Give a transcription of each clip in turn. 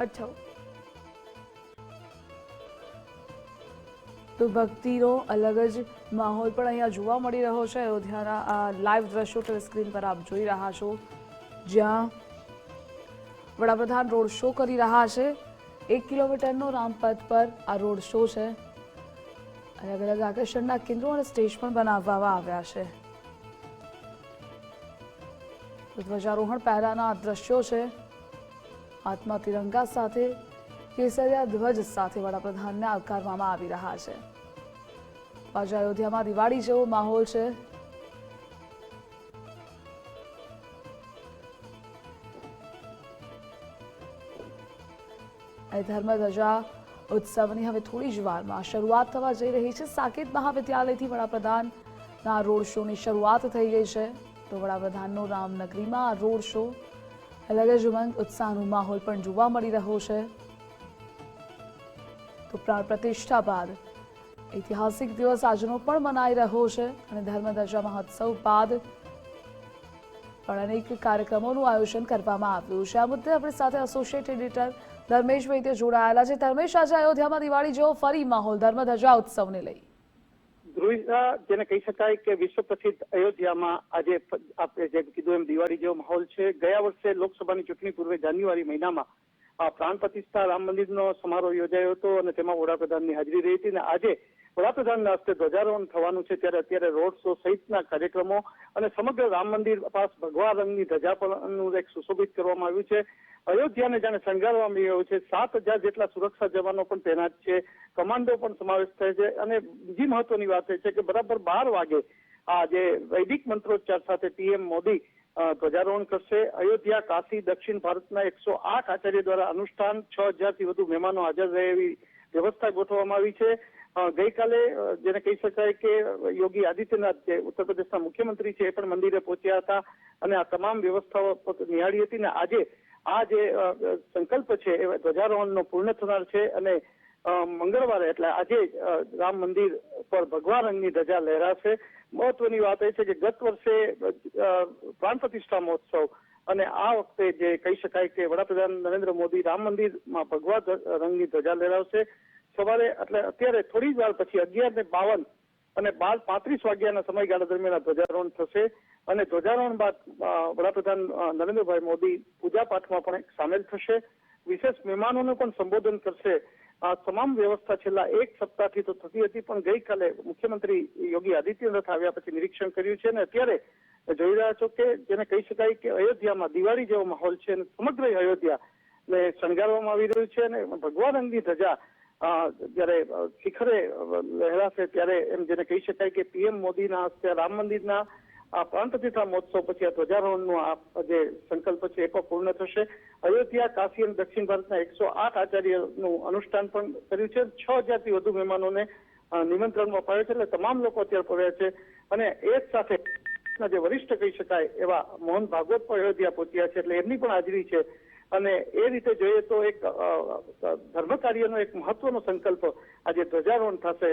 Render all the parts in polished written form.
અચ્છા, તો ભક્તિનો અલગ જ માહોલ પણ અહીંયા જોવા મળી રહ્યો છે। અયોધ્યાના આ લાઈવ દ્રશ્યો ટીવી સ્ક્રીન પર આપ જોઈ રહ્યા છો, જ્યાં વડાપ્રધાન રોડ શો કરી રહ્યા છે। 1 કિલોમીટરનો રામપથ પર આ રોડ શો છે। અલગ અલગ આકર્ષણના કેન્દ્રો અને સ્ટેજ પણ બનાવવામાં આવ્યા છે। ધ્વજારોહણ પહેલાના આ દ્રશ્યો છે। હાથમાં તિરંગા સાથે કેસરિયા ધ્વજ સાથે વડાપ્રધાનને આવકારવામાં આવી રહ્યા છે। આજે અયોધ્યામાં દિવાળી જેવો માહોલ છે। ધર્મધ્વજા ઉત્સવની હવે થોડી જ વારમાં શરૂઆત થવા જઈ રહી છે। સાકેત મહાવિદ્યાલયથી વડાપ્રધાનના રોડ શોની શરૂઆત થઈ ગઈ છે। તો વડાપ્રધાનનો રામનગરીમાં રોડ શો, અલગ જ ઉમંગ ઉત્સાહનો માહોલ પણ જોવા મળી રહ્યો છે। તો પ્રાણ પ્રતિષ્ઠા બાદ ઐતિહાસિક દિવસ આજનો પણ મનાઈ રહ્યો છે અને ધર્મધ્વજા મહોત્સવ બાદ પણ અનેક કાર્યક્રમોનું આયોજન કરવામાં આવ્યું છે। આ મુદ્દે આપણી સાથે એસોસિએટ એડિટર ધર્મેશ વૈદ્ય જોડાયેલા છે। ધર્મેશ, આજે અયોધ્યામાં દિવાળી જેવો ફરી માહોલ ધર્મધ્વજા ઉત્સવને લઈ। ધ્રુવિતા, જેને કહી શકાય કે વિશ્વ પ્રસિદ્ધ અયોધ્યામાં આજે આપણે જેમ કીધું એમ દિવાળી જેવો માહોલ છે। ગયા વર્ષે લોકસભાની ચૂંટણી પૂર્વે જાન્યુઆરી મહિનામાં પ્રાણ પ્રતિષ્ઠા રામ મંદિરનો સમારોહ યોજાયો હતો અને તેમાં વડાપ્રધાનની હાજરી રહી હતી અને આજે વડાપ્રધાનના હસ્તે ધ્વજારોહણ થવાનું છે। ત્યારે અત્યારે રોડ શો સહિતના કાર્યક્રમો અને સમગ્ર રામ મંદિર પાસ ભગવા રંગની ધજા પણ એક સુશોભિત કરવામાં આવ્યું છે। અયોધ્યાને જાણે શણગારવામાં આવ્યું છે। 7,000 જેટલા સુરક્ષા જવાનો પણ તૈનાત છે, કમાન્ડો પણ સમાવેશ થાય છે અને બીજી મહત્વની વાત એ છે કે બરાબર 12 વાગે આ જે વૈદિક મંત્રોચ્ચાર સાથે પીએમ મોદી ધ્વજારોહણ કરશે। અયોધ્યા, કાશી, દક્ષિણ ભારતના 108 આચાર્ય દ્વારા અનુષ્ઠાન, 6,000 થી વધુ મહેમાનો હાજર રહે એવી વ્યવસ્થા ગોઠવવામાં આવી છે। ગઈકાલે જેને કહી શકાય કે યોગી આદિત્યનાથ, જે ઉત્તર પ્રદેશના મુખ્યમંત્રી છે, એ પણ મંદિરે પહોંચ્યા હતા અને આ તમામ વ્યવસ્થાઓ નિહાળી હતી ને આજે આ જે સંકલ્પ છે એ ધ્વજારોહણનો પૂર્ણ થનાર છે અને મંગળવારે એટલે આજે રામ મંદિર પર ભગવા રંગની ધજા લહેરાશે। મહત્વની વાત એ છે કે ગત વર્ષે પ્રાણ પ્રતિષ્ઠા મહોત્સવ અને આ વખતે જે કહી શકાય કે વડાપ્રધાન નરેન્દ્ર મોદી રામ મંદિરમાં ભગવા રંગની ધજા લહેરાવશે। સવારે એટલે અત્યારે થોડી વાર પછી 11:52 અને 12:35 વાગ્યાના સમયગાળા દરમિયાન ધ્વજારોહણ થશે અને ધ્વજારોહણ બાદ વડાપ્રધાન નરેન્દ્રભાઈ મોદી પૂજા પાઠમાં પણ સામેલ થશે, વિશેષ મહેમાનોને પણ સંબોધન કરશે। આ તમામ વ્યવસ્થા છેલ્લા એક સપ્તાહથી તો થતી હતી પણ ગઈકાલે મુખ્યમંત્રી યોગી આદિત્યનાથ આવ્યા પછી નિરીક્ષણ કર્યું છે અને અત્યારે જોઈ રહ્યા છો કે જેને કહી શકાય કે અયોધ્યામાં દિવાળી જેવો માહોલ છે અને સમગ્ર અયોધ્યાને શણગારવામાં આવી રહ્યું છે અને ભગવા રંગની ધજા જયારે શિખરે લહેરાશે ત્યારે એમ જેને કહી શકાય કે પીએમ મોદીના હસ્તે રામ મંદિરના પ્રાણ પ્રતિષ્ઠા મહોત્સવ પછી આ ધ્વજારોહણનો આ જે સંકલ્પ છે એ પણ પૂર્ણ થશે। અયોધ્યા, કાશી અને દક્ષિણ ભારતના 108 આચાર્યનું અનુષ્ઠાન પણ કર્યું છે। 6,000 થી વધુ મહેમાનોને નિમંત્રણ અપાયું છે એટલે તમામ લોકો અત્યારે પહોંચ્યા છે અને એ જ સાથે જે વરિષ્ઠ કહી શકાય એવા મોહન ભાગવત પણ અયોધ્યા પહોંચ્યા છે એટલે એમની પણ હાજરી છે અને એ રીતે જોઈએ તો એક ધર્મ કાર્યનો એક મહત્વનો સંકલ્પ આજે ધ્વજારોહણ થશે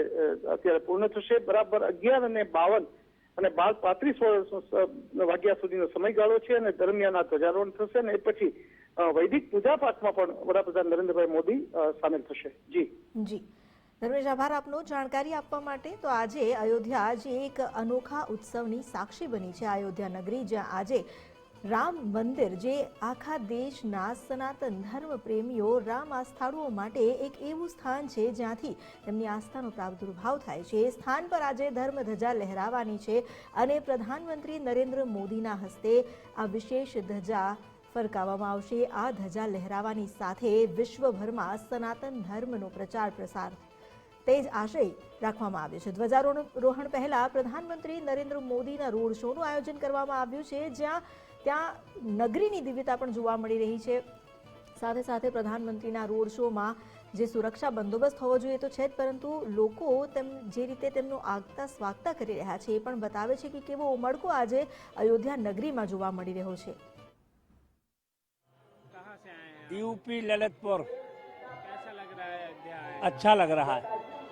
અત્યારે પૂર્ણ થશે। બરાબર 11:52 અને 12:35 વાગ્યા સુધીનો સમયગાળો છે અને દરમિયાન આ ધ્વજારોહણ થશે અને એ પછી વૈદિક પૂજા પાઠમાં પણ વડાપ્રધાન નરેન્દ્રભાઈ મોદી સામેલ થશે। જી ધર્મેશ, આભાર આપનો જાણકારી આપવા માટે। તો આજે અયોધ્યા જે એક અનોખા ઉત્સવની સાક્ષી બની છે, અયોધ્યા નગરી, જ્યાં આજે રામ મંદિર જે આખા દેશના સનાતન ધર્મ પ્રેમીઓ રામ આસ્થાળુઓ માટે એક એવું સ્થાન છે જ્યાંથી તેમની આસ્થાનો પ્રાદુર્ભાવ થાય છે। એ સ્થાન પર આજે ધર્મધજા લહેરાવાની છે અને પ્રધાનમંત્રી નરેન્દ્ર મોદીના હસ્તે આ વિશેષ ધજા ફરકાવવામાં આવશે। આ ધજા લહેરાવાની સાથે વિશ્વભરમાં સનાતન ધર્મનો પ્રચાર પ્રસાર તે જ આશય રાખવામાં આવ્યો છે। ધ્વજારોહણ પહેલા પ્રધાનમંત્રી નરેન્દ્ર મોદીના રોડ શોનું આયોજન કરવામાં આવ્યું છે, ત્યાં નગરીની દિવ્યતા પણ જોવા મળી રહી છે। સાથે સાથે પ્રધાનમંત્રીના રોડ શોમાં જે સુરક્ષા બંદોબસ્ત હોવો જોઈએ તો છે જ, પરંતુ લોકો જે રીતે તેમનું આગતા સ્વાગતા કરી રહ્યા છે એ પણ બતાવે છે કે કેવો ઉમળકો આજે અયોધ્યા નગરીમાં જોવા મળી રહ્યો છે। यूपी ललितपुर। कैसा लग रहा है अयोध्या? अच्छा लग रहा है।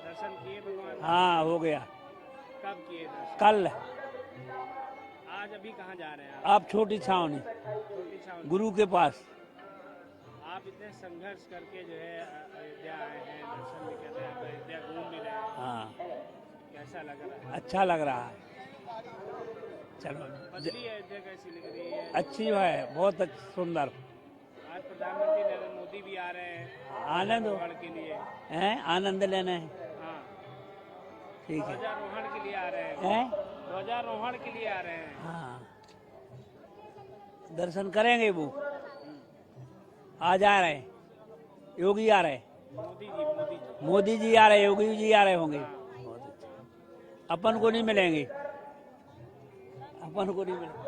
दर्शन किए भगवान? हाँ, हो गया। कब किए दर्शन? कल। आज अभी कहाँ जा रहे हैं आप छोटी छावनी छोटी छावनी। गुरु के पास। आप इतने संघर्ष करके जो है अयोध्या आए हैं, दर्शन भी कर रहे हैं, अयोध्या घूम भी रहे हैं, हाँ कैसा लग रहा है? अच्छा लग रहा है। चलो बदली अयोध्या कैसी लग रही है? अच्छी है, बहुत सुंदर। आज प्रधानमंत्री नरेंद्र मोदी भी आ रहे हैं आनंद हो ध्वजारोहण के लिए। हैं, आनंद लेना है। हाँ, ठीक है। ध्वजारोहण के लिए आ रहे हैं, हैं, ध्वजारोहण के लिए आ रहे हैं। हाँ दर्शन करेंगे वो। आ जा रहे हैं, योगी आ रहे हैं, मोदी जी आ रहे, योगी जी आ रहे होंगे। बहुत अच्छा। अपन को नहीं मिलेंगे, अपन को नहीं मिलेंगे।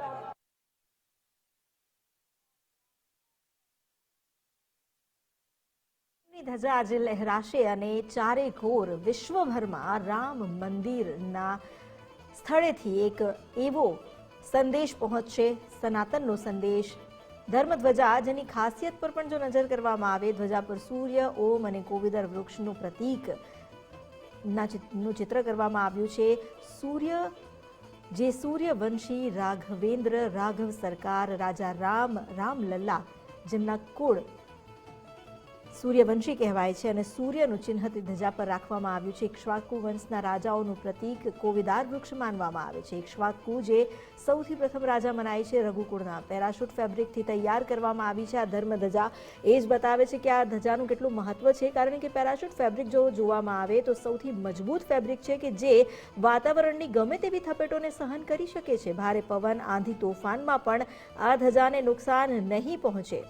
ધજા આજે લહેરાશે અને ચારે કોર વિશ્વભરમાં રામ મંદિરના સ્થળેથી એક એવો સંદેશ પહોંચશે, સનાતનનો સંદેશ. ધર્મધ્વજા જેની ખાસિયત પર પણ જો નજર કરવામાં આવે, ધ્વજા પર સૂર્ય, ઓમ અને કોવિદર વૃક્ષનું પ્રતીક નું ચિત્ર કરવામાં આવ્યું છે. સૂર્ય જે સૂર્યવંશી રાઘવેન્દ્ર રાઘવ સરકાર રાજા રામલલ્લા જેમના કુળ સૂર્યવંશી કહેવાય છે અને સૂર્યનું ચિહ્ન તે ધજા પર રાખવામાં આવ્યું છે. ઇક્ષ્વાકુ વંશના રાજાઓનું પ્રતીક કોવિદાર વૃક્ષ માનવામાં આવે છે. ઇક્ષ્વાકુ જે સૌથી પ્રથમ રાજા મનાય છે, રઘુકુળના પેરાશૂટ ફેબ્રિકથી તૈયાર કરવામાં આવી છે આ ધર્મધજા. એ જ બતાવે છે કે આ ધજાનું કેટલું મહત્વ છે, કારણ કે પેરાશૂટ ફેબ્રિક જો જોવામાં આવે તો સૌથી મજબૂત ફેબ્રિક છે કે જે વાતાવરણની ગમે તેવી થપેટોને સહન કરી શકે છે. ભારે પવન, આંધી, તોફાનમાં પણ આ ધજાને નુકસાન નહીં પહોંચે.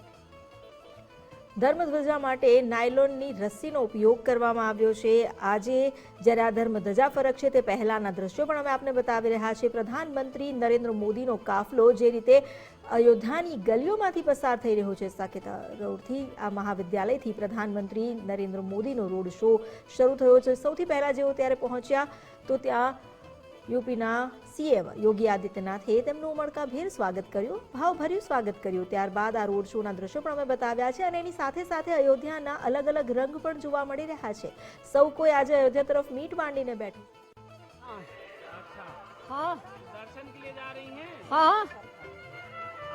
ધર્મધ્વજા માટે નાયલોનની રસ્સીનો ઉપયોગ કરવામાં આવ્યો છે. આજે જ્યારે આ ધર્મધજા ફરકશે તે પહેલાના દ્રશ્યો પણ અમે આપને બતાવી રહ્યા છીએ. પ્રધાનમંત્રી નરેન્દ્ર મોદીનો કાફલો જે રીતે અયોધ્યાની ગલીઓમાંથી પસાર થઈ રહ્યો છે, સાકેત રોડથી આ મહાવિદ્યાલયથી પ્રધાનમંત્રી નરેન્દ્ર મોદીનો રોડ શો શરૂ થયો છે. સૌથી પહેલા જેઓ ત્યારે પહોંચ્યા તો ત્યાં યુપીના સીએમ યોગી આદિત્યનાથે તેમનું ઉમળકાભેર સ્વાગત કર્યું, ભાવભર્યું સ્વાગત કર્યું. ત્યારબાદ આ રોડ શોના દ્રશ્યો પણ અમે બતાવ્યા છે અને એની સાથે સાથે અયોધ્યાના અલગ અલગ રંગ પણ જોવા મળી રહ્યા છે. સૌ કોઈ આજે અયોધ્યા તરફ મીટ માંડીને બેઠું. हाँ, दर्शन के लिए जा रही हैं? हाँ,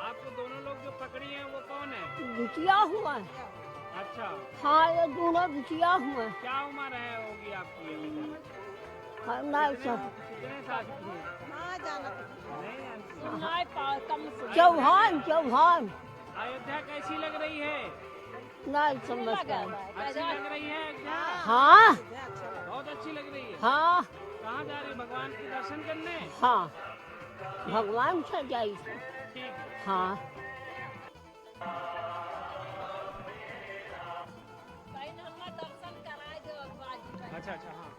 आपको दोनों लोग जो पकड़ी हैं वो कौन है? बिटिया हुआ है। अच्छा, हाँ, ये दोनों बिटिया हुआ है। क्या उम्र है होगी आपकी अभी तक? हाँ, नहीं सब कितने साल की है? नहीं जानती। चौहान चौहान अयोध्या कैसी लग रही है? नहीं समझता। अच्छी लग रही है अयोध्या? हाँ बहुत अच्छी लग रही है। हाँ कहाँ जा रही है? भगवान के दर्शन करने? हाँ, भगवान से जाई थी। ठीक है। हाँ अच्छा अच्छा, हाँ।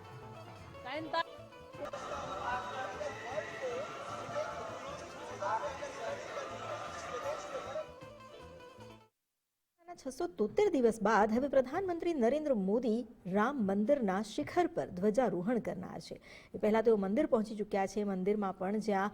ના 673 દિવસ બાદ હવે પ્રધાનમંત્રી નરેન્દ્ર મોદી રામ મંદિરના શિખર પર ધ્વજારોહણ કરનાર છે. એ પહેલા તેઓ મંદિર પહોંચી ચૂક્યા છે. મંદિરમાં પણ જ્યાં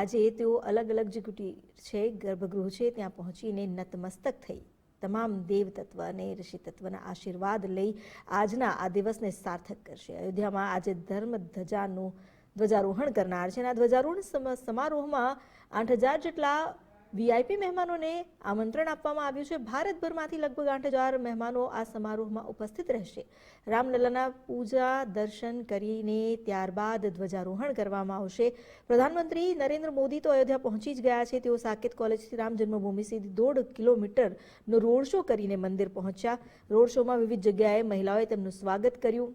આજે તેઓ અલગ અલગ જે કુટીર છે, ગર્ભગૃહ છે, ત્યાં પહોંચીને નતમસ્તક થઈ તમામ દેવતત્વ અને ઋષિતત્વના આશીર્વાદ લઈ આજના આ દિવસને સાર્થક કરશે. અયોધ્યામાં આજે ધર્મધજાનું ધ્વજારોહણ કરનાર છે અને આ ધ્વજારોહણ સમારોહમાં 8000 જેટલા વીઆઈપી મહેમાનોને આમંત્રણ આપવામાં આવ્યું છે. ભારતભરમાંથી લગભગ 8000 મહેમાનો આ સમારોહમાં ઉપસ્થિત રહેશે. રામલલ્લાના પૂજા દર્શન કરીને ત્યારબાદ ધ્વજારોહણ કરવામાં આવશે. પ્રધાનમંત્રી નરેન્દ્ર મોદી તો અયોધ્યા પહોંચી જ ગયા છે. તેઓ સાકેત કોલેજથી રામ જન્મભૂમિ સુધી 1.5 કિલોમીટરનો રોડ શો કરીને મંદિર પહોંચ્યા. રોડ શોમાં વિવિધ જગ્યાએ મહિલાઓએ તેમનું સ્વાગત કર્યું.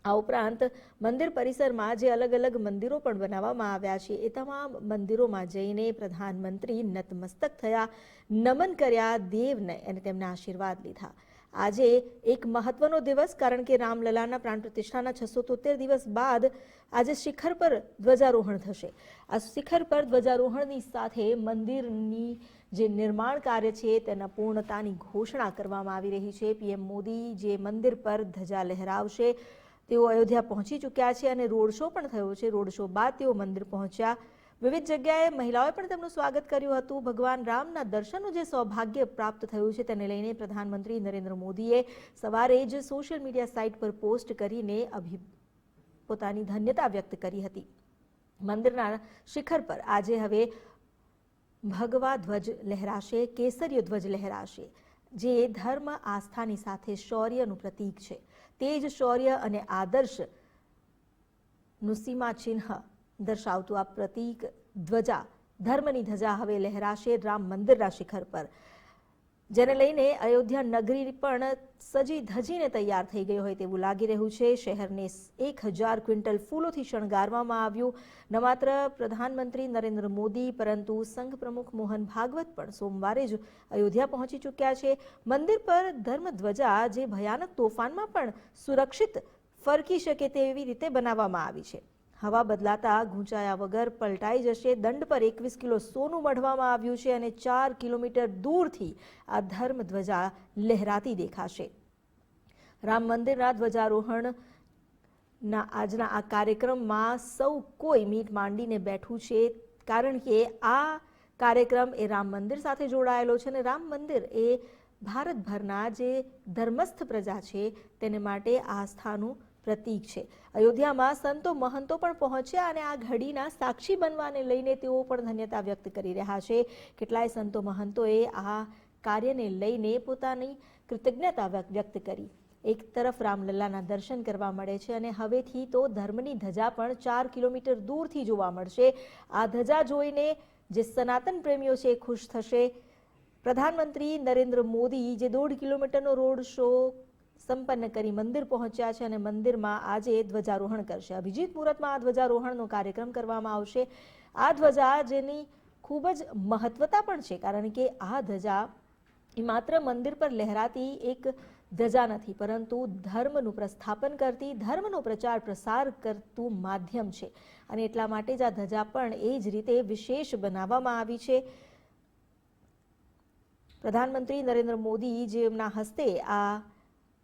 આ ઉપરાંત મંદિર પરિસરમાં જે અલગ અલગ મંદિરો પણ બનાવવામાં આવ્યા છે એ તમામ મંદિરોમાં જઈને પ્રધાનમંત્રી નતમસ્તક થયા, નમન કર્યા દેવને અને તેમના આશીર્વાદ લીધા. આજે એક મહત્વનો દિવસ, કારણ કે રામલલાના પ્રાણ પ્રતિષ્ઠાના 673 દિવસ બાદ આજે શિખર પર ધ્વજારોહણ થશે. આ શિખર પર ધ્વજારોહણની સાથે મંદિરની જે નિર્માણ કાર્ય છે તેના પૂર્ણતાની ઘોષણા કરવામાં આવી રહી છે. પીએમ મોદી જે મંદિર પર ધજા લહેરાવશે, તેઓ અયોધ્યા પહોંચી ચૂક્યા છે અને રોડ શો પણ થયો છે. રોડ શો બાદ તેઓ મંદિર પહોંચ્યા. વિવિધ જગ્યાએ મહિલાઓએ પણ તેમનું સ્વાગત કર્યું હતું. ભગવાન રામના દર્શનનું જે સૌભાગ્ય પ્રાપ્ત થયું છે તેને લઈને પ્રધાનમંત્રી નરેન્દ્ર મોદીએ સવારે જ સોશિયલ મીડિયા સાઇટ પર પોસ્ટ કરીને પોતાની ધન્યતા વ્યક્ત કરી હતી. મંદિરના શિખર પર આજે હવે ભગવા ધ્વજ લહેરાશે, કેસરીયો ધ્વજ લહેરાશે. જે ધર્મ આસ્થાની સાથે શૌર્યનું પ્રતીક છે. તે જ શૌર્ય અને આદર્શનું સીમાચિહ્ન દર્શાવતું આ પ્રતીક ધ્વજા, ધર્મની ધજા હવે લહેરાશે રામ મંદિરના શિખર પર, જેને લઈને અયોધ્યા નગરી પણ સજી ધજીને તૈયાર થઈ ગઈ હોય તેવું લાગી રહ્યું છે. શહેરને 1000 ક્વિન્ટલ ફૂલોથી શણગારવામાં આવ્યું. ન માત્ર પ્રધાનમંત્રી નરેન્દ્ર મોદી પરંતુ સંઘ પ્રમુખ મોહન ભાગવત પણ સોમવારે જ અયોધ્યા પહોંચી ચૂક્યા છે. મંદિર પર ધર્મધ્વજા જે ભયાનક તોફાનમાં પણ સુરક્ષિત ફરકી શકે તેવી રીતે બનાવવામાં આવી છે. હવા બદલાતા ગૂંચાયા વગર પલટાઈ જશે. દંડ પર 21 કિલો સોનું મઢવામાં આવ્યું છે અને 4 કિલોમીટર દૂરથી આ ધર્મધ્વજા લહેરાતી દેખાશે. રામ મંદિરના ધ્વજારોહણના આજના આ કાર્યક્રમમાં સૌ કોઈ મીટ માંડીને બેઠું છે, કારણ કે આ કાર્યક્રમ એ રામ મંદિર સાથે જોડાયેલો છે અને રામ મંદિર એ ભારતભરના જે ધર્મસ્થ પ્રજા છે તેને માટે આસ્થાનું પ્રતીક છે. અયોધ્યામાં સંતો મહંતો પણ પહોંચ્યા અને આ ઘડીના સાક્ષી બનવાને લઈને તેઓ પણ ધન્યતા વ્યક્ત કરી રહ્યા છે. કેટલાય સંતો મહંતોએ આ કાર્યને લઈને પોતાની કૃતજ્ઞતા વ્યક્ત કરી. એક તરફ રામલલ્લાના દર્શન કરવા મળે છે અને હવેથી તો ધર્મની ધજા પણ 4 કિલોમીટર દૂરથી જોવા મળશે. આ ધજા જોઈને જે સનાતન પ્રેમીઓ છે એ ખુશ થશે. પ્રધાનમંત્રી નરેન્દ્ર મોદી જે 1.5 કિલોમીટરનો રોડ શો સંપન્ન કરી મંદિર પહોંચ્યા છે અને મંદિરમાં આજે ધ્વજારોહણ કરશે. અભિજીત મુહૂર્તમાં આ ધ્વજારોહણનો કાર્યક્રમ કરવામાં આવશે. આ ધ્વજા જેની ખૂબ જ મહત્વતા પણ છે, કારણ કે આ ધજા એ માત્ર મંદિર પર લહેરાતી એક ધજા નથી, પરંતુ ધર્મનું પ્રસ્થાપન કરતી, ધર્મનો પ્રચાર પ્રસાર કરતું માધ્યમ છે અને એટલા માટે જ આ ધજા પણ એ જ રીતે વિશેષ બનાવવામાં આવી છે. પ્રધાનમંત્રી નરેન્દ્ર મોદી જેમના હસ્તે આ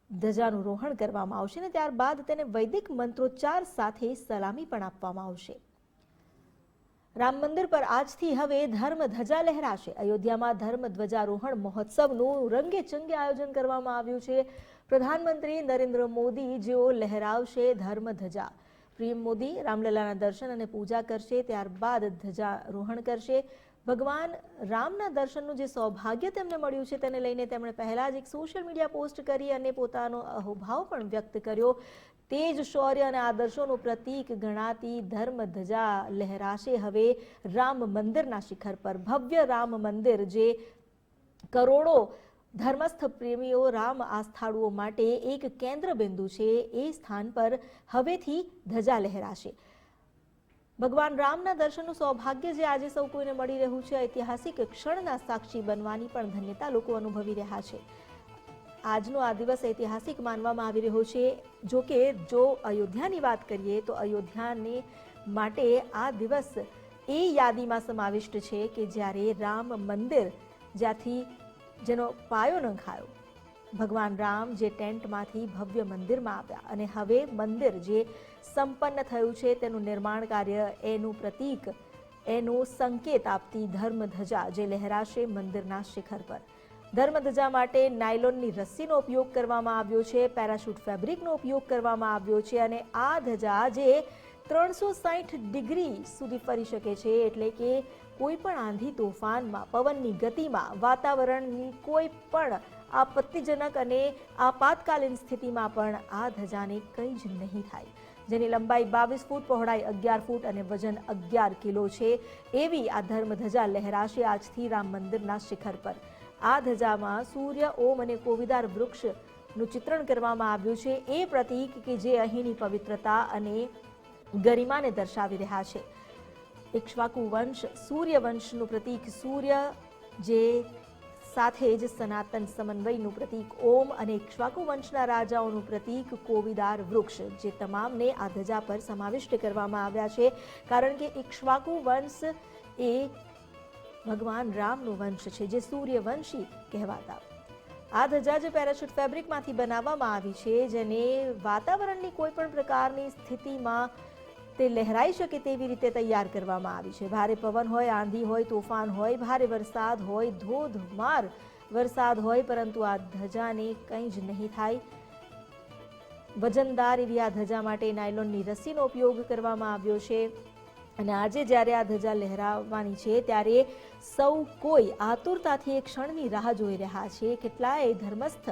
ધજાનું રોહણ કરવામાં આવશે અને ત્યારબાદ તેને વૈદિક મંત્રોચ્ચાર સાથે સલામી પણ આપવામાં આવશે. રામ મંદિર પર આજથી હવે ધર્મ ધજા લહેરાશે. અયોધ્યામાં ધર્મ ધ્વજારોહણ મહોત્સવનું રંગે ચંગે આયોજન કરવામાં આવ્યું છે. પ્રધાનમંત્રી નરેન્દ્ર મોદી જેઓ લહેરાવશે ધર્મ ધજા. પીએમ મોદી રામલલ્લાના દર્શન અને પૂજા કરશે, ત્યારબાદ ધ્વજારોહણ કરશે. ભગવાન રામના દર્શનનું જે સૌભાગ્ય તેમને મળ્યું છે તેને લઈને તેમણે પહેલા જ એક સોશિયલ મીડિયા પોસ્ટ કરી અને પોતાનો અહોભાવ પણ વ્યક્ત કર્યો. તે જ શૌર્ય અને આદર્શોનું પ્રતીક ગણાતી ધર્મ ધજા લહેરાશે હવે રામ મંદિરના શિખર પર. ભવ્ય રામ મંદિર જે કરોડો ધર્મસ્થ પ્રેમીઓ, રામ આસ્થાળુઓ માટે એક કેન્દ્ર બિંદુ છે, એ સ્થાન પર હવેથી ધજા લહેરાશે. ભગવાન રામના દર્શનનું સૌભાગ્ય જે આજે સૌ કોઈને મળી રહ્યું છે, ઐતિહાસિક ક્ષણના સાક્ષી બનવાની પણ ધન્યતા લોકો અનુભવી રહ્યા છે. આજનો આ દિવસ ઐતિહાસિક માનવામાં આવી રહ્યો છે. જો કે જો અયોધ્યાની વાત કરીએ તો અયોધ્યાને માટે આ દિવસ એ યાદીમાં સમાવિષ્ટ છે કે જ્યારે રામ મંદિર જ્યાંથી જેનો પાયો નંખાયો, ભગવાન રામ જે ટેન્ટમાંથી ભવ્ય મંદિરમાં આવ્યા અને હવે મંદિર જે સંપન્ન થયું છે તેનું નિર્માણ કાર્ય, એનું પ્રતીક, એનો સંકેત આપતી ધર્મધજા જે લહેરાશે મંદિરના શિખર પર. ધર્મધજા માટે નાયલોનની રસ્સીનો ઉપયોગ કરવામાં આવ્યો છે, પેરાશૂટ ફેબ્રિકનો ઉપયોગ કરવામાં આવ્યો છે અને આ ધજા જે 360 ડિગ્રી સુધી ફરી શકે છે, એટલે કે કોઈ પણ આંધી તોફાનમાં, પવનની ગતિમાં, વાતાવરણની કોઈ પણ આપત્તિજનક અને આપાતકાલીન સ્થિતિમાં પણ આ ધજાને કંઈ જ નહીં થાય. જેની લંબાઈ 22 ફૂટ, પહોળાઈ 11 ફૂટ અને વજન 11 કિલો છે. એવી આ ધર્મધજા લહેરાશે આજથી રામ મંદિરના શિખર પર. આ ધજામાં સૂર્ય, ઓમ અને કોવિદાર વૃક્ષનું ચિત્રણ કરવામાં આવ્યું છે. એ પ્રતીક કે જે અહીંની પવિત્રતા અને ગરિમાને દર્શાવી રહ્યા છે. ઇક્ષ્વાકુ વંશ, સૂર્ય વંશનું પ્રતીક સૂર્ય, જે સાથે જ સનાતન સમન્વયનું પ્રતીક ઓમ અને ઇક્ષ્વાકુ વંશના રાજાઓનું પ્રતીક કોવિદાર વૃક્ષ, જે તમામને આ ધજા પર સમાવિષ્ટ કરવામાં આવ્યા છે, કારણ કે ઇક્ષ્વાકુ વંશ એ ભગવાન રામનો વંશ છે, જે સૂર્યવંશી કહેવાતા. આ ધજા જે પેરાશૂટ ફેબ્રિકમાંથી બનાવવામાં આવી છે, જેને વાતાવરણની કોઈ પણ પ્રકારની સ્થિતિમાં તે લહેરાઈ શકે તેવી રીતે તૈયાર કરવામાં આવી છે. ભારે પવન હોય, આંધી હોય, તોફાન હોય, ભારે વરસાદ હોય, ધોધમાર વરસાદ હોય, પરંતુ આ ધજાને કંઈ જ નહીં થાય. વજનદાર એવી આ ધજા માટે નાયલોનની રસ્સીનો ઉપયોગ કરવામાં આવ્યો છે. અને આજે જ્યારે આ ધજા લહેરાવવાની છે ત્યારે સૌ કોઈ આતુરતાથી એક ક્ષણની રાહ જોઈ રહ્યા છે. કેટલાય ધર્મસ્થ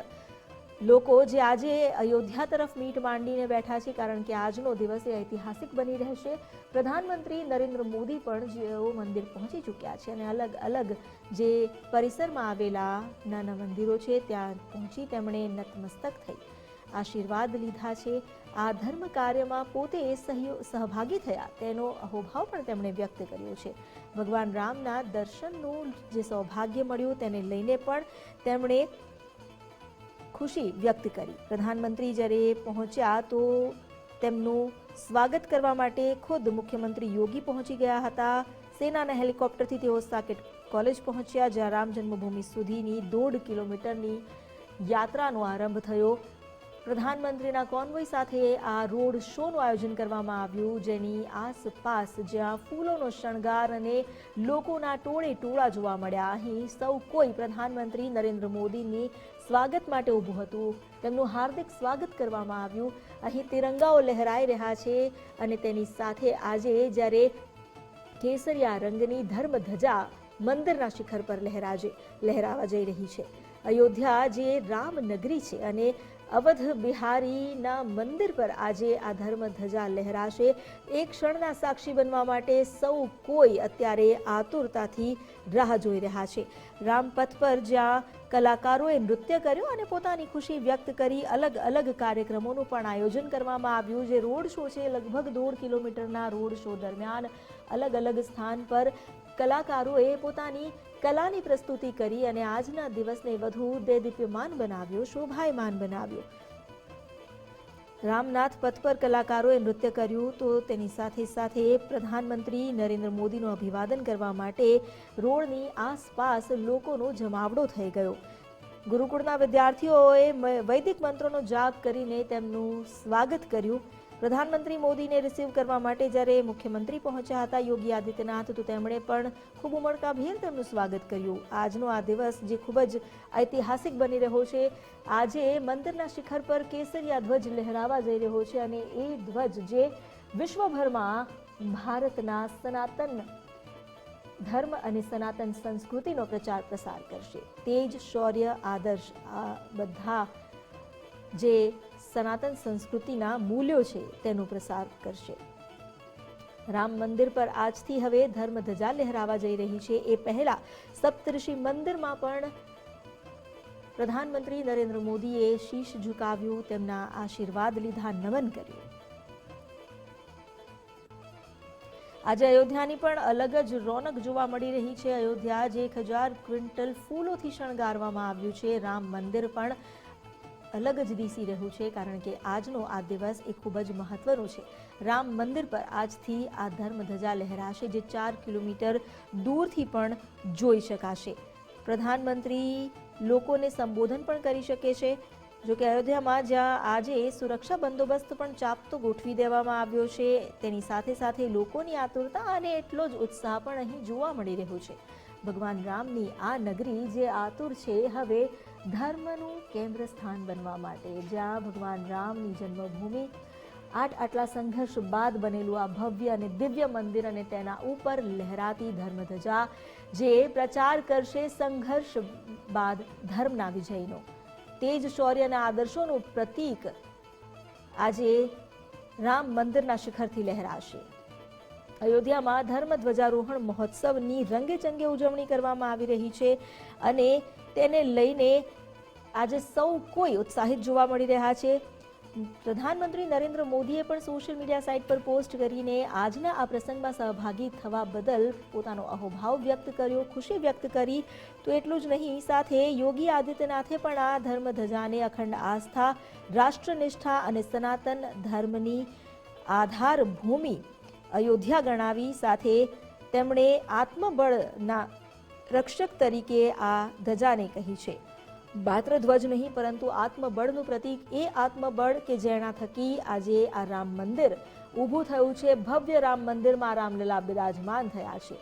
લોકો જે આજે અયોધ્યા તરફ મીટ માંડીને બેઠા છે, કારણ કે આજનો દિવસ એ ઐતિહાસિક બની રહેશે. પ્રધાનમંત્રી નરેન્દ્ર મોદી પણ જેઓ મંદિર પહોંચી ચૂક્યા છે અને અલગ અલગ જે પરિસરમાં આવેલા નાના મંદિરો છે ત્યાં પહોંચી તેમણે નતમસ્તક થઈ આશીર્વાદ લીધા છે. આ ધર્મ કાર્યમાં પોતે સહભાગી થયા તેનો અહોભાવ પણ તેમણે વ્યક્ત કર્યો છે. ભગવાન રામના દર્શનનું જે સૌભાગ્ય મળ્યું તેને લઈને પણ તેમણે ખુશી વ્યક્ત કરી. પ્રધાનમંત્રી જ્યારે પહોંચ્યા તો તેમનું સ્વાગત કરવા માટે ખુદ મુખ્યમંત્રી યોગી પહોંચી ગયા હતા. સેનાના હેલિકોપ્ટરથી તેઓ સાકેત કોલેજ પહોંચ્યા, જ્યાં રામ જન્મભૂમિ સુધીની 1.5 કિલોમીટરની યાત્રાનો આરંભ થયો. પ્રધાનમંત્રીના કોન્વોય સાથે આ રોડ શોનું આયોજન કરવામાં આવ્યું, જેની આસપાસ જ્યાં ફૂલોનો શણગાર અને લોકોના ટોળે ટોળા જોવા મળ્યા. અહીં સૌ કોઈ પ્રધાનમંત્રી નરેન્દ્ર મોદીની સ્વાગત માટે ઊભું હતું. તેમનું હાર્દિક સ્વાગત કરવામાં આવ્યું. અહીં તિરંગાઓ લહેરાઈ રહ્યા છે અને તેની સાથે આજે જ્યારે કેસરિયા રંગની ધર્મ ધજા મંદિરના શિખર પર લહેરાવા જઈ રહી છે. અયોધ્યા જે રામનગરી છે અને અવધ બિહારીના મંદિર પર આજે આ ધર્મ ધજા લહેરાશે. એક ક્ષણના સાક્ષી બનવા માટે સૌ કોઈ અત્યારે આતુરતાથી રાહ જોઈ રહ્યા છે. રામપથ પર જ્યાં કલાકારોએ નૃત્ય કર્યું અને પોતાની ખુશી વ્યક્ત કરી અલગ અલગ કાર્યક્રમોનું પણ આયોજન કરવામાં આવ્યું. જે રોડ શો છે, લગભગ 1.5 કિલોમીટરના રોડ શો દરમિયાન અલગ અલગ સ્થાન પર કલાકારોએ પોતાની કલાની પ્રસ્તુતિ કરી અને આજના દિવસને વધુ દેદીપ્યમાન બનાવ્યો, શોભાયમાન બનાવ્યો. રામનાથ પથ પર કલાકારોએ નૃત્ય કર્યું તો તેની સાથે સાથે પ્રધાનમંત્રી નરેન્દ્ર મોદીનું અભિવાદન કરવા માટે રોડની આસપાસ લોકોનો જમાવડો થઈ ગયો. ગુરુકુળના વિદ્યાર્થીઓએ વૈદિક મંત્રોનો જાપ કરીને તેમનું સ્વાગત કર્યું. પ્રધાનમંત્રી મોદીને રિસીવ કરવા માટે જ્યારે મુખ્યમંત્રી પહોંચ્યા હતા યોગી આદિત્યનાથ, તો તેમણે પણ ખૂબ ઉમળકાભેર તેમનું સ્વાગત કર્યું. આજનો આ દિવસ જે ખૂબ જ ઐતિહાસિક બની રહ્યો છે. આજે મંદિરના શિખર પર કેસરિયા ધ્વજ લહેરાવા જઈ રહ્યો છે અને એ ધ્વજ જે વિશ્વભરમાં ભારતના સનાતન ધર્મ અને સનાતન સંસ્કૃતિનો પ્રચાર પ્રસાર કરશે. તેજ, શૌર્ય, આદર્શ આ બધા જે સનાતન સંસ્કૃતિના મૂલ્યો છે તેનો પ્રસાર કરશે. રામ મંદિર પર આજથી હવે ધર્મ ધજા લહેરાવા જઈ રહી છે. એ પહેલા સપ્તઋષિ મંદિરમાં પણ પ્રધાનમંત્રી નરેન્દ્ર મોદીએ શીશ ઝુકાવ્યું, તેમના આશીર્વાદ લીધા, નમન કર્યું. આજે અયોધ્યાની પણ અલગ જ રોનક જોવા મળી રહી છે. અયોધ્યા જે 1000 ક્વિન્ટલ ફૂલોથી શણગારવામાં આવ્યું છે. રામ મંદિર પણ અલગ જ દિશી રહ્યું છે, કારણ કે આજનો આ દિવસ એ ખૂબ જ મહત્વનો છે. રામ મંદિર પર આજથી આ ધર્મ ધજા લહેરાશે, જે 4 કિલોમીટર દૂરથી પણ જોઈ શકાશે. પ્રધાનમંત્રી લોકોને સંબોધન પણ કરી શકે છે. જો કે અયોધ્યામાં જ્યાં આજે સુરક્ષા બંદોબસ્ત પણ ચાપતો ગોઠવી દેવામાં આવ્યો છે, તેની સાથે સાથે લોકોની આતુરતા અને એટલો જ ઉત્સાહ પણ અહીં જોવા મળી રહ્યો છે. ભગવાન રામની આ નગરી જે આતુર છે હવે ધર્મનું કેન્દ્ર સ્થાન બનવા માટે, જ્યાં ભગવાન રામની જન્મભૂમિ આટલા સંઘર્ષ બાદ બનેલું આ ભવ્ય અને દિવ્ય મંદિર અને તેના ઉપર લહેરાતી ધર્મધજા જે પ્રચાર કરશે સંઘર્ષ બાદ ધર્મના વિજયનો, તેજ, શૌર્ય અને આદર્શોનું પ્રતીક આજે રામ મંદિરના શિખરથી લહેરાશે. અયોધ્યામાં ધર્મ ધ્વજારોહણ મહોત્સવની રંગેચંગે ઉજવણી કરવામાં આવી રહી છે અને તેને લઈને આજે સૌ કોઈ ઉત્સાહિત જોવા મળી રહ્યા છે. પ્રધાનમંત્રી નરેન્દ્ર મોદીએ પણ સોશિયલ મીડિયા સાઇટ પર પોસ્ટ કરીને આજના આ પ્રસંગમાં સહભાગી થવા બદલ પોતાનો અહોભાવ વ્યક્ત કર્યો, ખુશી વ્યક્ત કરી. તો એટલું જ નહીં, સાથે યોગી આદિત્યનાથે પણ આ ધર્મ ધજાને અખંડ આસ્થા, રાષ્ટ્રનિષ્ઠા અને સનાતન ધર્મની આધાર ભૂમિ અયોધ્યા ગણાવી. સાથે તેમણે આત્મબળના રક્ષક તરીકે આ ધજાને કહી છે. માત્ર ધ્વજ નહીં પરંતુ આત્મબળનું પ્રતીક, એ આત્મબળ કે જેના થકી આજે આ રામ મંદિર ઊભું થયું છે. ભવ્ય રામ મંદિરમાં રામલલા બિરાજમાન થયા છે.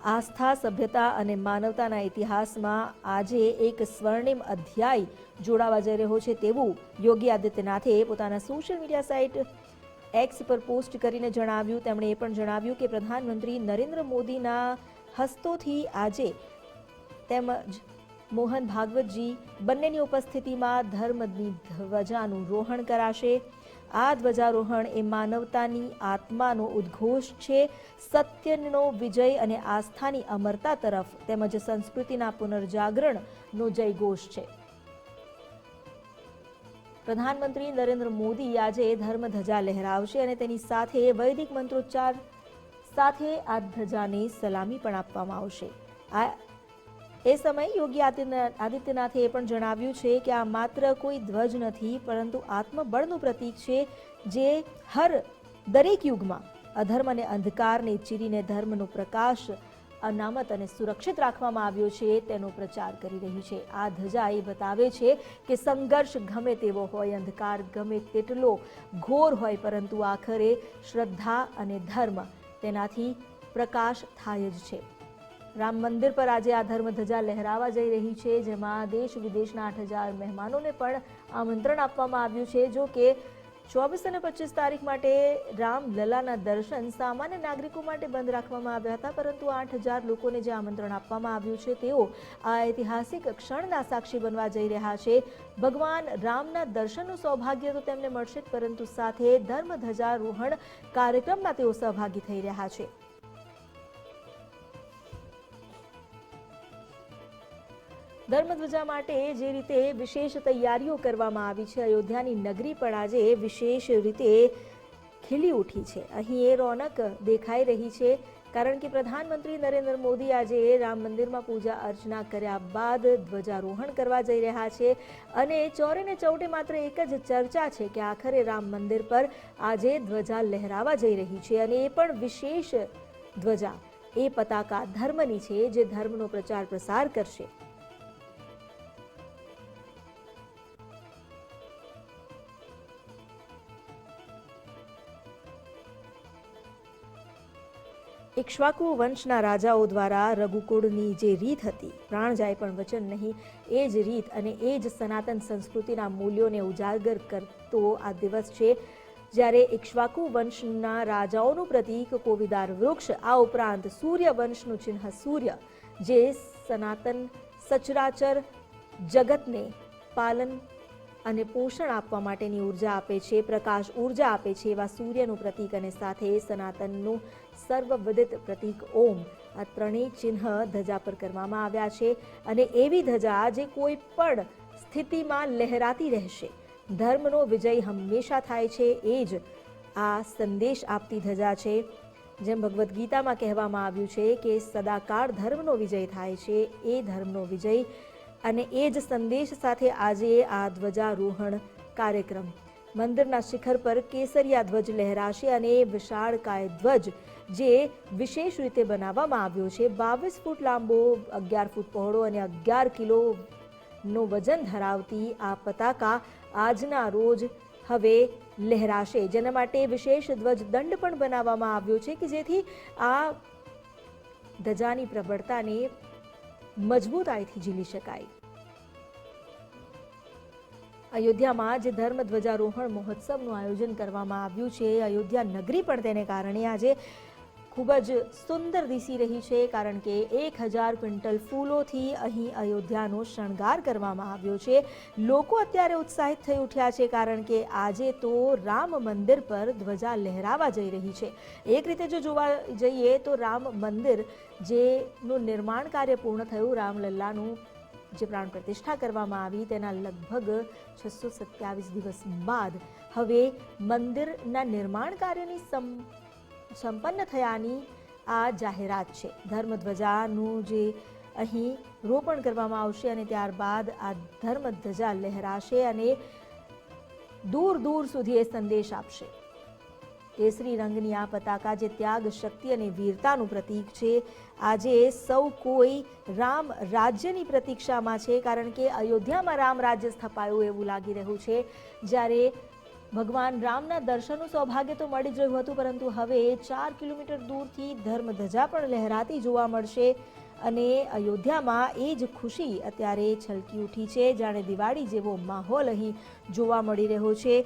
આસ્થા, સભ્યતા અને માનવતાના ઇતિહાસમાં આજે એક સ્વર્ણિમ અધ્યાય જોડાવા જઈ રહ્યો છે તેવું યોગી આદિત્યનાથે પોતાના સોશિયલ મીડિયા સાઇટ એક્સ પર પોસ્ટ કરીને જણાવ્યું. તેમણે એ પણ જણાવ્યું કે પ્રધાનમંત્રી નરેન્દ્ર મોદીના હસ્તોથી આજે તેમજ મોહન ભાગવતજી બંનેની ઉપસ્થિતિમાં ધર્મની ધ્વજાનું રોહણ કરાશે. આ ધ્વજારોહણ એ માનવતાની આત્માનો ઉદ્ઘોષ છે, સત્યનો વિજય અને આસ્થાની અમરતા તરફ તેમજ સંસ્કૃતિના પુનર્જાગરણનો જયઘોષ છે. પ્રધાનમંત્રી નરેન્દ્ર મોદી આજે ધર્મધ્વજા લહેરાવશે અને તેની સાથે વૈદિક મંત્રોચ્ચાર સાથે આ ધ્વજાને સલામી પણ આપવામાં આવશે. એ સમયે યોગી આદિત્યનાથે એ પણ જણાવ્યું છે કે આ માત્ર કોઈ ધ્વજ નથી, પરંતુ આત્મબળનું પ્રતીક છે, જે દરેક યુગમાં અધર્મ અને અંધકારને ચીરીને ધર્મનો પ્રકાશ અનામત અને સુરક્ષિત રાખવામાં આવ્યો છે તેનો પ્રચાર કરી રહી છે. આ ધ્વજા એ બતાવે છે કે સંઘર્ષ ગમે તેવો હોય, અંધકાર ગમે તેટલો ઘોર હોય, પરંતુ આખરે શ્રદ્ધા અને ધર્મ તેનાથી પ્રકાશ થાય જ છે. રામ મંદિર પર આજે આ ધર્મધ્વજા લહેરાવા જઈ રહી છે, જેમાં દેશ વિદેશના 8,000 મહેમાનોને પણ આમંત્રણ આપવામાં આવ્યું છે. જો કે 24 અને 25 તારીખ માટે રામલલાના દર્શન સામાન્ય નાગરિકો માટે બંધ રાખવામાં આવ્યા હતા, પરંતુ 8,000 લોકોને જે આમંત્રણ આપવામાં આવ્યું છે તેઓ આ ઐતિહાસિક ક્ષણના સાક્ષી બનવા જઈ રહ્યા છે. ભગવાન રામના દર્શનનું સૌભાગ્ય તો તેમને મળશે જ, પરંતુ સાથે ધર્મધ્વજારોહણ કાર્યક્રમમાં તેઓ સહભાગી થઈ રહ્યા છે. ધર્મધ્વજા માટે જે રીતે વિશેષ તૈયારીઓ કરવામાં આવી છે, અયોધ્યાની નગરી પણ આજે વિશેષ રીતે ખીલી ઉઠી છે. અહીં એ રોનક દેખાઈ રહી છે, કારણ કે પ્રધાનમંત્રી નરેન્દ્ર મોદી આજે રામ મંદિરમાં પૂજા અર્ચના કર્યા બાદ ધ્વજારોહણ કરવા જઈ રહ્યા છે. અને ચોરે ને ચૌટે માત્ર એક જ ચર્ચા છે કે આખરે રામ મંદિર પર આજે ધ્વજા લહેરાવા જઈ રહી છે, અને એ પણ વિશેષ ધ્વજા, એ પતાકા ધર્મની છે, જે ધર્મનો પ્રચાર પ્રસાર કરશે. ઇક્ષ્વાકુ વંશના રાજાઓ દ્વારા રઘુકુળની જે રીત હતી, પ્રાણ જાય પણ વચન નહીં, એ જ રીત અને એ જ સનાતન સંસ્કૃતિના મૂલ્યોને ઉજાગર કરતો આ દિવસ છે, જ્યારે ઇક્ષ્વાકુ વંશના રાજાઓનું પ્રતીક કોવિદાર વૃક્ષ, આ ઉપરાંત સૂર્ય વંશનું ચિહ્ન સૂર્ય, જે સનાતન સચરાચર જગતને પાલન અને પોષણ આપવા માટેની ઉર્જા આપે છે, પ્રકાશ ઉર્જા આપે છે, એવા સૂર્યનું પ્રતીક અને સાથે સનાતનનું સર્વવિદિત પ્રતીક ઓમ, આ ત્રણેય ચિહ્ન ધજા પર કરવામાં આવ્યા છે. અને એવી ધજા જે કોઈ પણ સ્થિતિમાં લહેરાતી રહેશે. ધર્મનો વિજય હંમેશા થાય છે, એ જ આ સંદેશ આપતી ધજા છે. જેમ ભગવદ્ ગીતામાં કહેવામાં આવ્યું છે કે સદાકાળ ધર્મનો વિજય થાય છે, એ ધર્મનો વિજય અને એ જ સંદેશ સાથે આજે આ ધ્વજારોહણ કાર્યક્રમ મંદિરના શિખર પર કેસરિયા ધ્વજ લહેરાશે. અને વિશાળકાય ધ્વજ જે વિશેષ રીતે બનાવવામાં આવ્યો છે, 22 ફૂટ લાંબો, 11 ફૂટ પહોળો અને 11 કિલોનો વજન ધરાવતી આ પતાકા આજના રોજ હવે લહેરાશે, જેના માટે વિશેષ ધ્વજ દંડ પણ બનાવવામાં આવ્યો છે કે જેથી આ ધજાની પ્રબળતાને મજબૂતાઈથી ઝીલી શકાય. અયોધ્યામાં જે ધર્મ ધ્વજારોહણ મહોત્સવનું આયોજન કરવામાં આવ્યું છે, અયોધ્યા નગરી પણ તેને કારણે આજે ખૂબ જ સુંદર દિસી રહી છે, કારણ કે 1,000 ક્વિન્ટલ ફૂલોથી અહીં અયોધ્યાનો શણગાર કરવામાં આવ્યો છે. લોકો અત્યારે ઉત્સાહિત થઈ ઉઠ્યા છે, કારણ કે આજે તો રામ મંદિર પર ધ્વજા લહેરાવા જઈ રહી છે. એક રીતે જો જોવા જઈએ તો રામ મંદિર જેનું નિર્માણ કાર્ય પૂર્ણ થયું, રામલલ્લાનું જે પ્રાણ પ્રતિષ્ઠા કરવામાં આવી તેના લગભગ 627 દિવસ બાદ હવે મંદિરના નિર્માણ કાર્યની સંપન્ન થયાની આ જાહેરાત છે. ધર્મધ્વજાનું જે અહીં રોપણ કરવામાં આવશે અને ત્યારબાદ આ ધર્મધ્વજા લહેરાશે અને દૂર દૂર સુધી એ સંદેશ આપશે. કેસરી રંગની આ પતાકા જે ત્યાગ, શક્તિ અને વીરતાનું પ્રતીક છે, આજે સૌ કોઈ રામ રાજ્યની પ્રતીક્ષામાં છે, કારણ કે અયોધ્યામાં રામ રાજ્ય સ્થપાયું એવું લાગી રહ્યું છે. જ્યારે ભગવાન રામના દર્શનનું સૌભાગ્ય તો મળી જ રહ્યું હતું, પરંતુ હવે 4 કિલોમીટર દૂરથી ધર્મધજા પણ લહેરાતી જોવા મળશે. અને અયોધ્યામાં એ જ ખુશી અત્યારે છલકી ઉઠી છે, જાણે દિવાળી જેવો માહોલ અહીં જોવા મળી રહ્યો છે,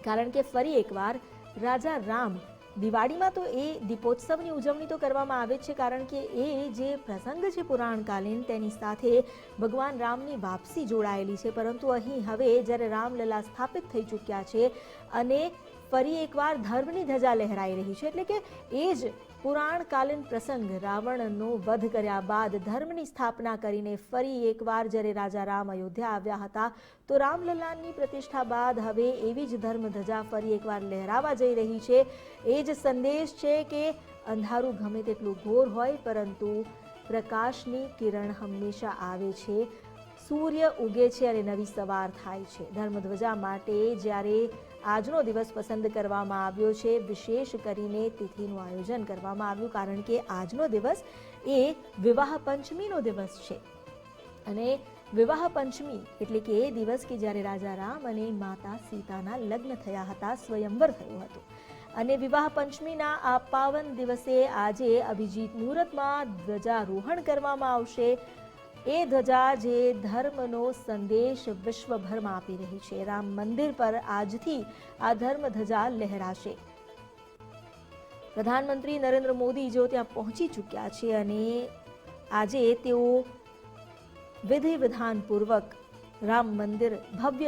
કારણ કે ફરી એકવાર રાજા રામ દિવાળીમાં તો એ દીપોત્સવની ઉજવણી તો કરવામાં આવે જ છે, કારણ કે એ જે પ્રસંગ છે પુરાણકાલીન તેની સાથે ભગવાન રામની વાપસી જોડાયેલી છે. પરંતુ અહીં હવે જ્યારે રામલલા સ્થાપિત થઈ ચૂક્યા છે અને ફરી એકવાર ધર્મની ધજા લહેરાઈ રહી છે, એટલે કે એ જ પુરાણકાલીન પ્રસંગ રાવણનો વધ કર્યા બાદ ધર્મની સ્થાપના કરીને ફરી એકવાર જ્યારે રાજા રામ અયોધ્યા આવ્યા હતા તો રામલલ્લાની પ્રતિષ્ઠા બાદ હવે એવી જ ધર્મધજા ફરી એકવાર લહેરાવા જઈ રહી છે. એ જ સંદેશ છે કે અંધારું ગમે તેટલું ઘોર હોય પરંતુ પ્રકાશની કિરણ હંમેશા આવે છે, સૂર્ય ઉગે છે અને નવી સવાર થાય છે. ધર્મધ્વજા માટે જ્યારે આજનો દિવસ પસંદ કરવામાં આવ્યો છે, વિશેષ કરીને તિથિનું આયોજન કરવામાં આવ્યું, કારણ કે આજનો દિવસ એ વિવાહ પંચમીનો દિવસ છે અને વિવાહ પંચમી એટલે કે એ દિવસ કે જ્યારે રાજા રામ અને માતા સીતાના લગ્ન થયા હતા, સ્વયંવર થયું હતું. અને વિવાહ પંચમીના આ પાવન દિવસે આજે અભિજીત મુહૂર્તમાં ધ્વજારોહણ કરવામાં આવશે. એ ધજા જે ધર્મનો સંદેશ વિશ્વભરમાં આપી રહી છે. રામ મંદિર પર આજથી આ ધર્મ ધજા લહેરાશે. પ્રધાનમંત્રી નરેન્દ્ર મોદી જો ત્યાં પહોંચી ચૂક્યા છે અને આજે તેઓ વિધિ વિધાનપૂર્વક રામ મંદિર ભવ્ય